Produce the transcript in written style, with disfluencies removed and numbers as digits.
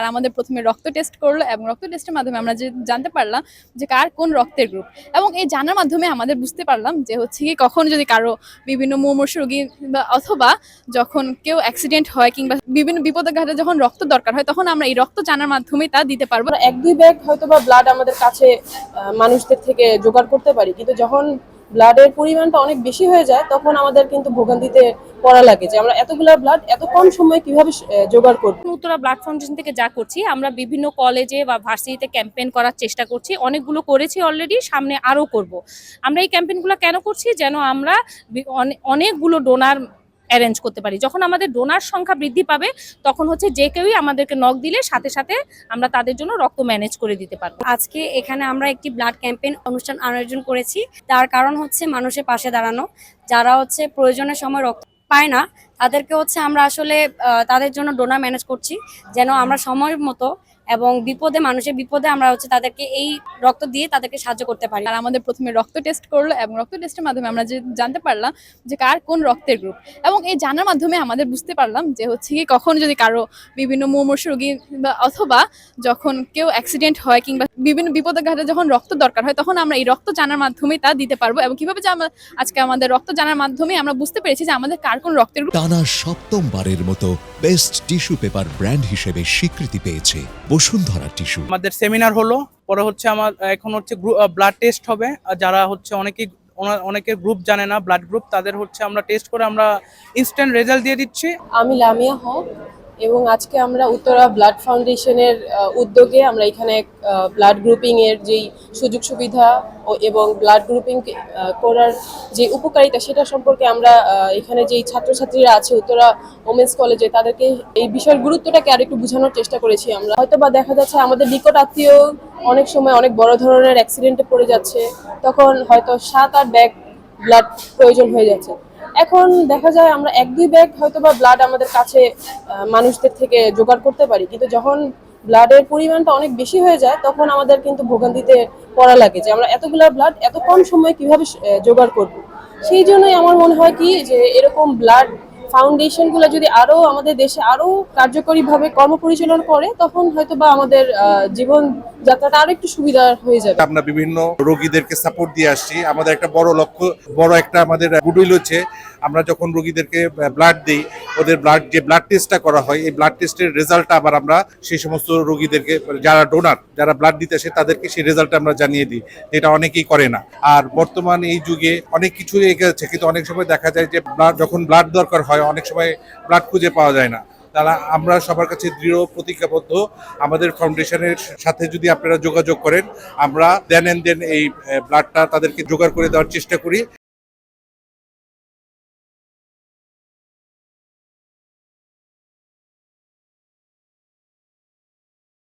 তারা আমাদের প্রথমে রক্ত টেস্ট করলো এবং রক্ত টেস্টের মাধ্যমে আমরা জানতে পারলাম যে কার কোন রক্তের গ্রুপ। এবং এই জানার মাধ্যমে আমাদের বুঝতে পারলাম যে হচ্ছে কি কখন যদি কারো বিভিন্ন মুমূর্ষ রোগী বা অথবা যখন কেউ অ্যাক্সিডেন্ট হয় কিংবা বিভিন্ন বিপদের ঘাটে যখন রক্ত দরকার হয় তখন আমরা এই রক্ত জানার মাধ্যমেই তা দিতে পারবো। 1-2 ব্যাগ হয়তো বা ব্লাড আমাদের কাছে মানুষদের থেকে জোগাড় করতে পারি, কিন্তু যখন ব্লাডের পরিমাণটা অনেক বেশি হয়ে যায় তখন আমাদের কিন্তু ভোগান্তিতে পড়া লাগে যে আমরা এতগুলা ব্লাড এত কম সময়ে কিভাবে জোগাড় করব। উত্তরা ব্লাড ফাউন্ডেশন থেকে যা করছি, আমরা বিভিন্ন কলেজে বা ভার্সিটিতে ক্যাম্পেইন করার চেষ্টা করছি। অনেকগুলো করেছি অলরেডি, সামনে আরও করব। আমরা এই ক্যাম্পেইনগুলো কেন করছি? যেন আমরা অনেকগুলো ডোনার অ্যারেঞ্জ করতে পারি। যখন আমাদের ডোনার সংখ্যা বৃদ্ধি পাবে তখন হচ্ছে যে কেউই আমাদেরকে নক দিলে সাথে সাথে আমরা তাদের জন্য রক্ত ম্যানেজ করে দিতে পারবো। আজকে এখানে আমরা একটি ব্লাড ক্যাম্পেইন অনুষ্ঠান আয়োজন করেছি। তার কারণ হচ্ছে মানুষের পাশে দাঁড়ানো, যারা হচ্ছে প্রয়োজনের সময় রক্ত পায় না তাদেরকে হচ্ছে আমরা আসলে তাদের জন্য ডোনার ম্যানেজ করছি, যেন আমরা সময় মতো এবং মানুষের বিপদে আমরা হচ্ছে তাদেরকে এই রক্ত দিয়ে তাদেরকে সাহায্য করতে পারি। তারা আমাদের প্রথমে রক্ত টেস্ট করলো এবং রক্ত টেস্টের মাধ্যমে আমরা জানতে পারলাম যে কার কোন রক্তের গ্রুপ। এবং এই জানার মাধ্যমে আমাদের বুঝতে পারলাম যে হচ্ছে কি কখন যদি কারো বিভিন্ন মুমূর্ষ রোগী বা অথবা যখন কেউ অ্যাক্সিডেন্ট হয় কিংবা বিভিন্ন বিপদের ঘাটে যখন রক্ত দরকার হয় তখন আমরা এই রক্ত জানার মাধ্যমেই তা দিতে পারবো। এবং কিভাবে যে আমরা আজকে আমাদের রক্ত জানার মাধ্যমে আমরা বুঝতে পেরেছি যে আমাদের কার কোন রক্তের গ্রুপ। টানা সপ্তমবারের মতো বেস্ট টিস্যু পেপার ব্র্যান্ড হিসেবে স্বীকৃতি পেয়েছে বসুন্ধরা টিস্যু। আমাদের সেমিনার হলো, পরে হচ্ছে এখন হচ্ছে ব্লাড টেস্ট হবে। যারা হচ্ছে অনেকের গ্রুপ জানে না, ব্লাড গ্রুপ, তাদের হচ্ছে আমরা টেস্ট করে আমরা ইনস্ট্যান্ট রেজাল্ট দিয়ে দিচ্ছি। আমি লামিয়া হক এবং আজকে আমরা উত্তরা ব্লাড ফাউন্ডেশনের উদ্যোগে আমরা এখানে ব্লাড গ্রুপিং এর যেই সুযোগ সুবিধা এবং ব্লাড গ্রুপিং করার যে উপকারিতা সেটা সম্পর্কে আমরা এখানে যেই ছাত্রছাত্রীরা আছে উত্তরা ওমেন্স কলেজে তাদেরকে এই বিষয়ের গুরুত্বটাকে আর একটু বোঝানোর চেষ্টা করেছি। আমরা হয়তো বা দেখা যাচ্ছে আমাদের নিকট আত্মীয় অনেক সময় অনেক বড় ধরনের অ্যাক্সিডেন্টে পড়ে যাচ্ছে, তখন হয়তো 7-8 ব্যাগ ব্লাড প্রয়োজন হয়ে যাচ্ছে। এখন দেখা যায় আমরা 1-2 ব্যাগ হয়তো বা ব্লাড আমাদের কাছে মানুষদের থেকে জোগাড় করতে পারি, কিন্তু যখন ব্লাডের পরিমাণটা অনেক বেশি হয়ে যায় তখন আমাদের কিন্তু ভোগান্তিতে পড়া লাগে যে আমরা এতগুলা ব্লাড এত কম সময়ে কিভাবে জোগাড় করব। সেই জন্যই আমার মনে হয় কি যে এরকম ব্লাড ফাউন্ডেশনগুলো যদি আরো আমাদের দেশে আরো কার্যকরীভাবে কর্ম পরিচালনা করে তখন হয়তো বা আমাদের জীবন যাত্রাটা আরো একটু সুবিধা হয়ে যাবে। আমরা বিভিন্ন রোগীদেরকে সাপোর্ট দিয়ে আসছি। আমাদের একটা বড় লক্ষ্য, বড় একটা আমাদের গুডউইল হচ্ছে আমরা যখন রোগীদেরকে ব্লাড দিই, ওদের ব্লাড টেস্টটা করা হয়, এই ব্লাড টেস্টের রেজাল্টটা আবার আমরা সেই সমস্ত রোগীদেরকে, যারা ডোনার, যারা ব্লাড দিতে আসে তাদেরকে সেই রেজাল্টটা আমরা জানিয়ে দিই, যেটা অনেকেই করে না। আর বর্তমান এই যুগে অনেক কিছু এগেছে, কিন্তু অনেক সময় দেখা যায় যে যখন ব্লাড দরকার হয় অনেক সময় ব্লাড খুঁজে পাওয়া যায় না। তারা আমরা সবার কাছে দৃঢ় প্রতিজ্ঞাবদ্ধ, আমাদের ফাউন্ডেশনের সাথে যদি আপনারা যোগাযোগ করেন আমরা দেন এই ব্লাডটা তাদেরকে জোগাড় করে দেওয়ার চেষ্টা করি।